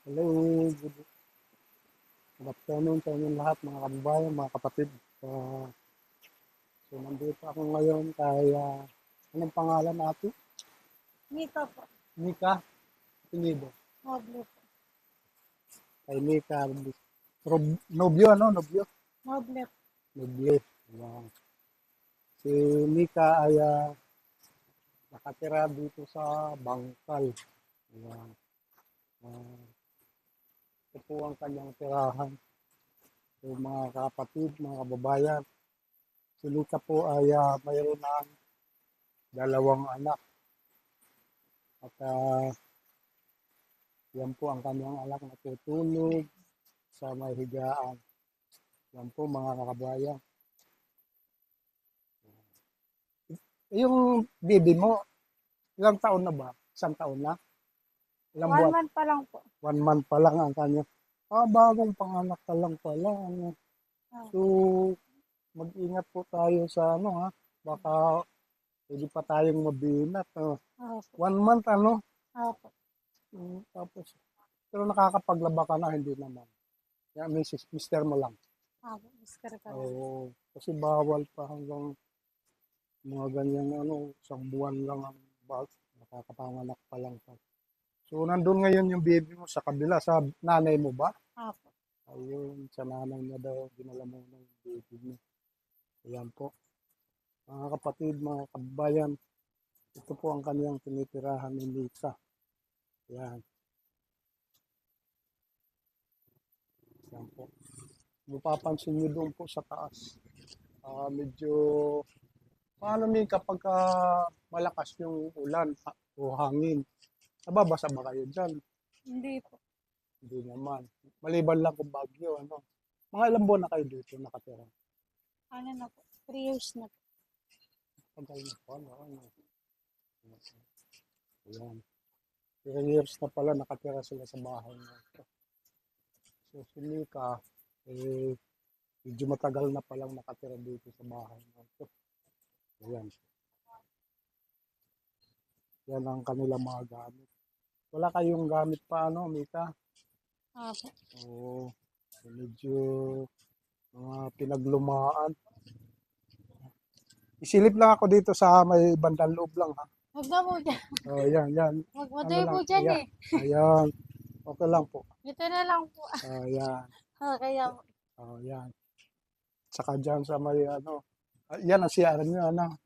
Hello, good afternoon sa inyong lahat, mga kababayan, mga kapatid. Ah, so, nandito ako ngayon kay, anong pangalan natin? Mika po. Nika Pinido. Noble po. Kay Nika, Nobyo, ano? Nobyo? Noble po. Nobyo. Ayan. Si Nika ay nakatira dito sa Bangkal. Ayan. Ah, ito po ang kanyang tirahan. So, mga kapatid, mga kababayan, si Nika po ay mayroon ng dalawang anak. At yan po ang kanyang anak na tutulog sa may higaan. Yan po mga kakabayan. Yung baby mo, ilang taon na ba? Isang taon na? Ilang 1 buwan? month pa lang po. 1 month pa lang ang kanya. Bagong panganak ka lang pala. Ano. Ah, So, mag-ingat po tayo sa ano ha. Baka pwede pa tayong mabinat. po. 1 month ano? Po. Tapos, pero nakakapaglaba ka na, hindi naman. Yan, Mr. mo lang. Po. Mister ka lang. Oo, kasi bawal pa hanggang mga ganyan ano, isang buwan lang ang bag, nakakapanganak pa lang pa. So, nandun ngayon yung baby mo sa kabila, sa nanay mo ba? Po. Ayun, sa nanay na daw, dinala mo ng baby mo. Ayan po. Mga kapatid, mga kabayan, ito po ang kanyang tinitirahan ni Lisa. Ayan, ayan po. Mapapansin nyo doon po sa taas. Medyo, paano mi kapag malakas yung ulan o hangin, nababasa ba kayo dyan? Hindi po. Hindi naman. Maliban lang kung bagyo, ano. Mga ilang buwan na kayo dito nakatira? Ano na po? 3 years na po. Tagal na po, ano. Ayan. 3 years na pala nakatira sila sa bahay na ito. So, si Mika, medyo matagal na palang nakatira dito sa bahay na ito. Ayan. Yan ang kanilang mga gamit. Wala kayong gamit pa, ano, Mika? Po. Oo. Medyo mga pinaglumaan. Isilip lang ako dito sa may bandang loob lang, ha. Huwag na po dyan. Oh, yan. Huwag mo Ano tayo po lang, dyan ayan. eh. Ayan. Okay lang po. Dito na lang po. Ayan. Kaya po. Oh, yan. Saka dyan sa may ano. Yan ang CR nyo, ano.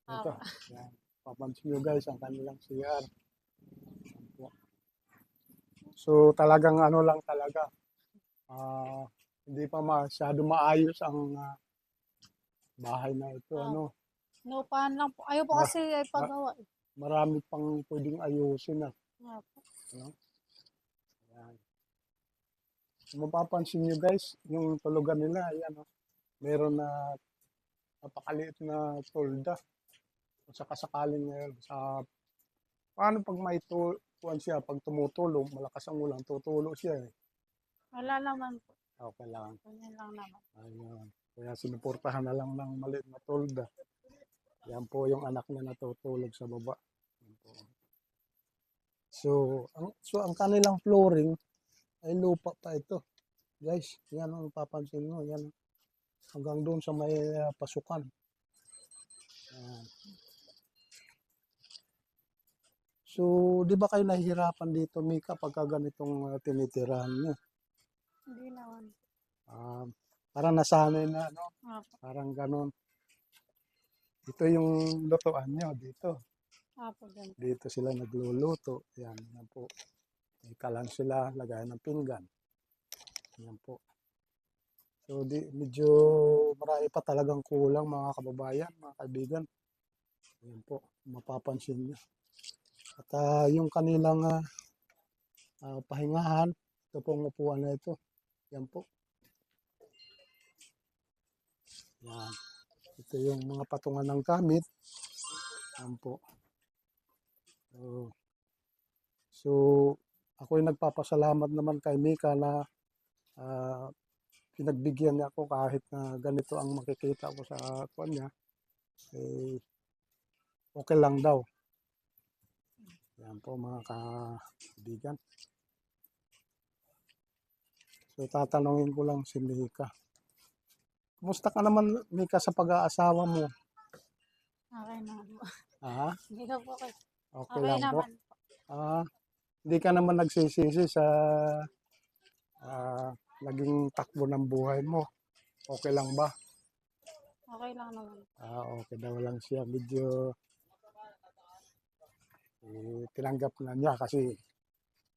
Ito. Po. Yan. Papansin nyo guys, ang kanilang CR. So talagang ano lang talaga. Ah, hindi pa masyado maayos ang bahay na ito, Po. ano. Inupahan lang po. Ayaw po Ma- kasi ay ma- pagawa. marami pang pwedeng ayusin na. Po. Ano? Yan. Kung mapapansin nyo guys, yung tulugan nila, ayan, oh, meron na napakaliit na tolda. Kung sakasakaling ngayon, paano pag may tuwan siya, pag tumutulog, malakas ang ulan, tutulo siya eh. Wala naman po. Okay lang. Ganyan lang naman. Ayun. Kaya sinuportahan na lang ng maliit na tolda. Yan po yung anak niya natutulog sa baba. Yan po. So ang kanilang flooring ay lupa pa ito. Guys, yan ang papansin mo. Yan. Hanggang doon sa may pasukan. Yan. So, di ba kayo nahihirapan dito, Mika, pagka ganitong tinitirahan niyo? Hindi naman. Ah, parang nasanay na, no? Po. Parang ganon. Ito yung lutuan niyo dito. Po. Ganyan. Dito sila nagluluto. Yan po. May kalan sila, lagayan ng pinggan. Yan po. So, medyo marami pa talagang kulang mga kababayan, mga kaibigan. Yan po, mapapansin niyo. At yung kanilang pahingahan, ito pong upuan na ito. Yan po. Yan. Ito yung mga patungan ng gamit. Yan po. So ako'y nagpapasalamat naman kay Mika na ah, pinagbigyan niya ako kahit na ganito ang makikita ko sa kanya. Eh, okay lang daw. Yan po mga kaibigan. So, tatanungin ko lang si Mika. Kumusta ka naman, Mika, sa pag-aasawa mo? Okay naman po. Ah, Hindi ka po kasi. okay Okay lang po. naman po. Ah, hindi ka naman nagsisisi sa naging takbo ng buhay mo. Okay lang ba? Okay lang naman. Okay daw lang siya. Medyo tinanggap na niya kasi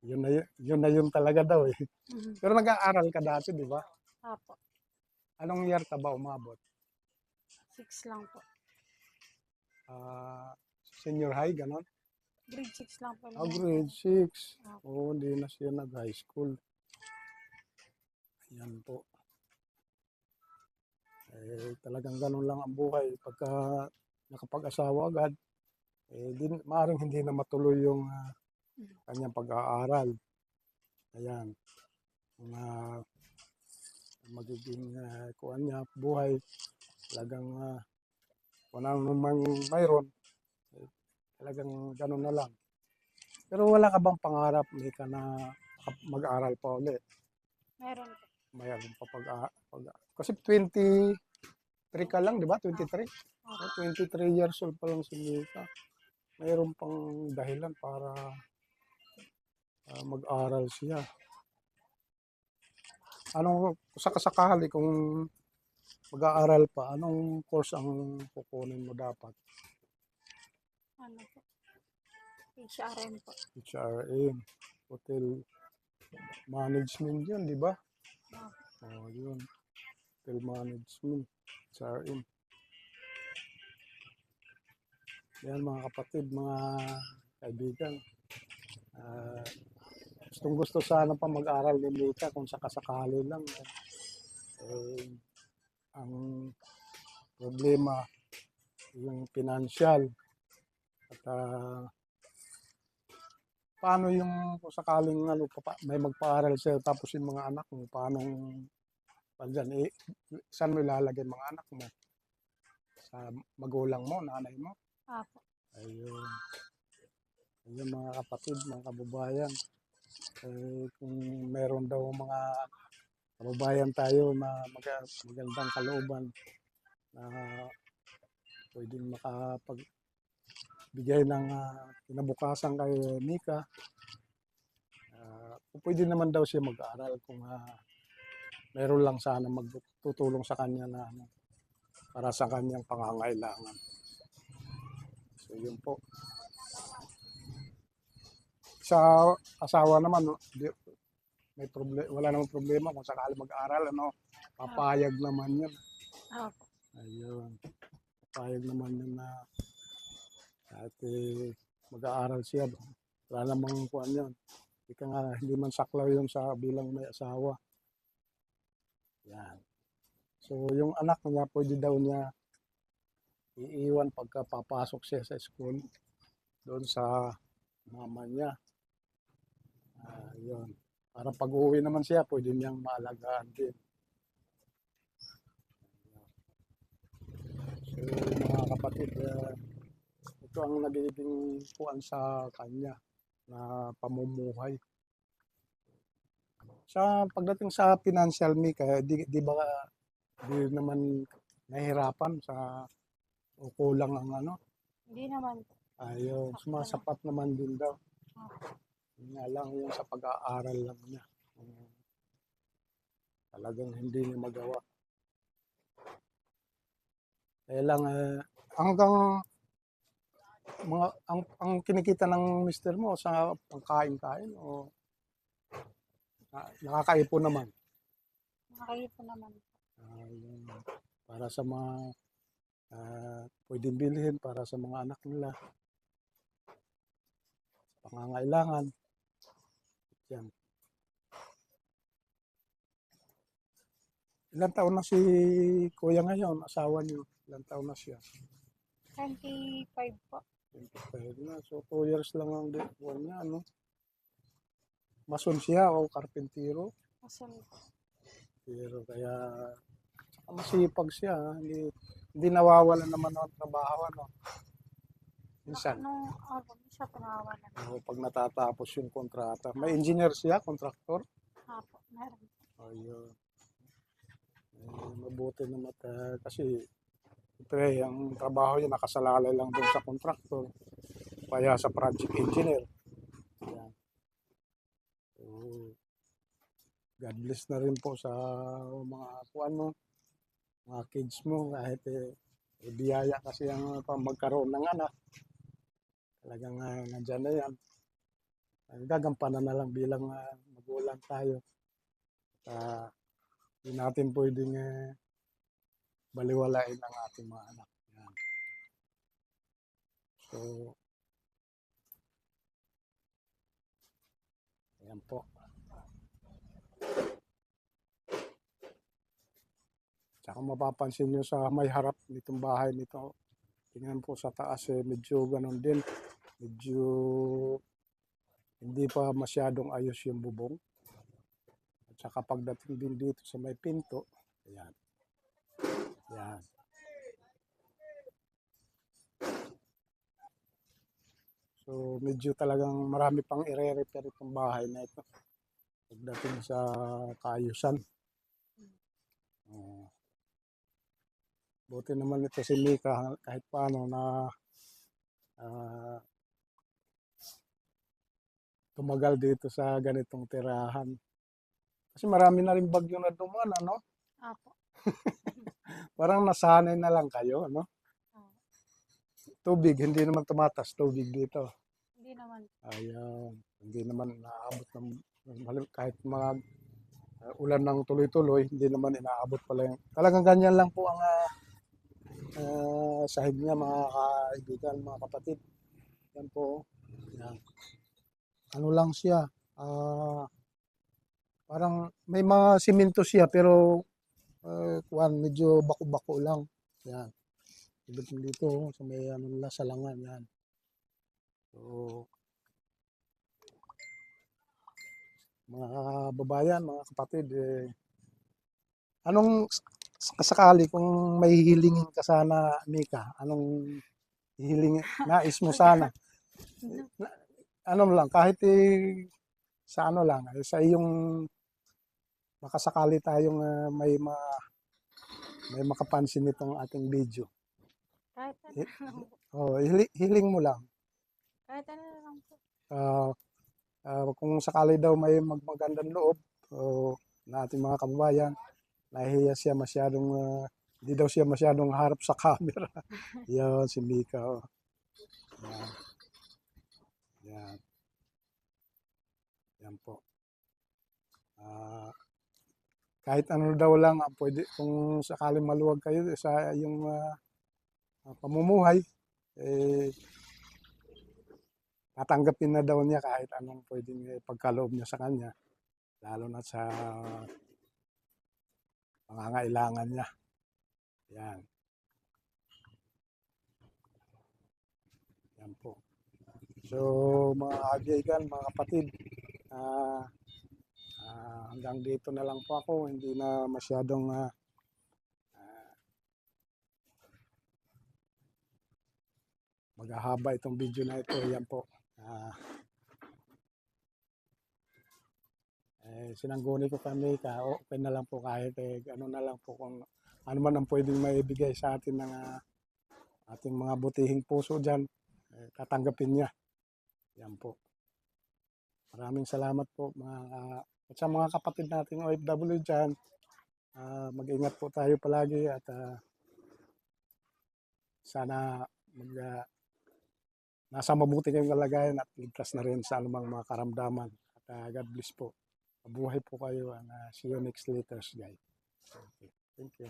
yun na yun talaga daw eh. Mhm. Pero nag-aaral ka dati, di ba? Apo. Anong year ka ba umabot? 6 lang po. Ah, senior high, ganon? Grade 6 lang po. Grade 6. Apo. Oo, hindi na siya nag-high school. Ayan po. Talagang ganun lang ang buhay. Pagka nakapag-asawa agad, maaaring hindi na matuloy yung kanyang pag-aaral. Ayan. Mga magiging kuan niya, buhay. Talagang kung ano naman mayroon, talagang ganun na lang. Pero wala ka bang pangarap, Mika, na mag-aral pa ulit? Meron po. Mayroon pa kasi 23 ka lang, di ba? 23? Apo. 23 years old pa lang si Mika. Mayroon pang dahilan para mag-aral siya. Anong, sakasakali kung mag-aaral pa, anong course ang kukunin mo dapat? Ano po? HRM po. HRM, Hotel Management yun, di ba? Apo. Yun. Hotel Management, HRM. Yan mga kapatid, mga kaibigan. Gusto sana pa mag-aral ni Mika kung sakasakali lang. Ang problema, yung financial. At paano yung kung sakaling may magpaaral sa'yo tapos yung mga anak mo, paano pandyan, saan mo ilalagay mga anak mo? Sa magulang mo, nanay mo? Apo. Ayun. Ayun mga kapatid, mga kababayan. Kung meron daw mga kababayan tayo na magandang kalooban na pwedeng makapagbigay ng kinabukasan kay Mika, pwede naman daw siya mag-aral kung meron lang sana magtutulong sa kanya na para sa kanyang pangangailangan. So yun po. Sa asawa naman, may wala namang problema kung sakali mag-aral, papayag naman yun. Apo. Ayun, papayag naman yun na kahit mag-aaral siya. Wala namang kuan yun. Hindi man saklaw yun sa bilang may asawa. Yan. So, yung anak niya, pwede daw niya iiwan pagka papasok siya sa school doon sa mama niya. Yun. Para pag-uwi naman siya, pwede niyang maalagaan din. So, mga kapatid, ito ang nagiging kuan sa kanya na pamumuhay. Sa pagdating sa financial, Mika, di ba di naman nahihirapan sa o kulang ang Hindi naman po. Ayun, Sakto lang. sumasapat naman din daw. Apo. Yun nga lang yung sa pag-aaral lang niya. Talagang hindi niya magawa. Kaya lang, hanggang ang kinikita ng mister mo sa pangkain-kain o nakakaipon naman. Nakakaipon naman po. Yun, para sa mga pwedeng bilhin para sa mga anak nila. Pangangailangan. Yan. Ilang taon na si Kuya ngayon, asawa niyo? Ilang taon na siya? 25 po. 25 na. So, 2 years lang ang buwan niya, Mason siya o karpentero. Mason po. Pero kaya masipag siya. Hindi nawawalan naman ng trabaho, Minsan. Minsan pinawalan. Pag natatapos yung kontrata. May engineer siya, kontraktor. Apo. Meron. Ayun. Mabuti naman kasi siyempre ang trabaho niya nakasalalay lang doon sa kontraktor kaya sa project engineer. Yan. So, God bless na rin po sa mga kuan mo, mga kids mo kahit biyaya kasi ang magkaroon ng anak. Talagang nandyan na yan. Gagampanan na lang bilang magulang tayo. Hindi natin pwedeng baliwalain ang ating mga anak. Yan. So, ayan po. Tsaka mapapansin nyo sa may harap nitong bahay nito. Tingnan po sa taas medyo ganun din. Medyo hindi pa masyadong ayos yung bubong. At saka pagdating din dito sa may pinto, ayan. Ayan. So medyo talagang marami pang ire-repair itong bahay na ito. Pagdating sa kaayusan. Buti naman ito si Mika kahit paano na tumagal dito sa ganitong tirahan. Kasi marami na rin bagyo na dumaan, ano? Apo. Parang nasanay na lang kayo, ano? Tubig, hindi naman tumatas tubig dito. Hindi naman. Ayan, hindi naman naabot ng kahit mga ulan ng tuloy-tuloy, hindi naman inaabot pala yung. Talagang ganyan lang po ang sahig niya, mga kaibigan, mga kapatid. Yan po. Yan. Ano lang siya, parang may mga simento siya pero medyo bako-bako lang. Yan. Dito sa may ano nila, salangan yan. So, mga babayan, mga kapatid, anong kasakali kung may hihilingin ka sana, Mika? Anong hihilingin? Nais mo sana? Ano lang, kahit sa ano lang, sa iyong makasakali tayong may makapansin nitong ating video. Kahit ano lang po. Oh, hiling mo lang. Kahit ano lang po. Kung sakali daw may magmagandang loob na ating mga kababayan, nahihiya siya masyadong, hindi daw siya masyadong harap sa camera. Yan, si Mika. Oh. Yan. Yan. Yan po. Kahit ano daw lang, pwede, kung sakaling maluwag kayo sa iyong pamumuhay, tatanggapin na daw niya kahit anong pwedeng pagkaloob niya sa kanya, lalo na sa pangangailangan niya. Yan. Yan po. So, mga kaibigan, mga kapatid, hanggang dito na lang po ako. Hindi na masyadong maghahaba itong video na ito. Yan po. Sinangguni ko kami okay na lang po kahit ano na lang po kung ano man ang pwedeng maibigay sa atin ng ating mga butihing puso dyan, tatanggapin niya. Yan po. Maraming salamat po at sa mga kapatid nating OFW dyan. Mag-ingat po tayo palagi at sana nasa mabuti kayong kalagayan at ligtas na rin sa anumang mga karamdaman. At God bless po. Mabuhay po kayo and see you next letters, guys. Okay. Thank you.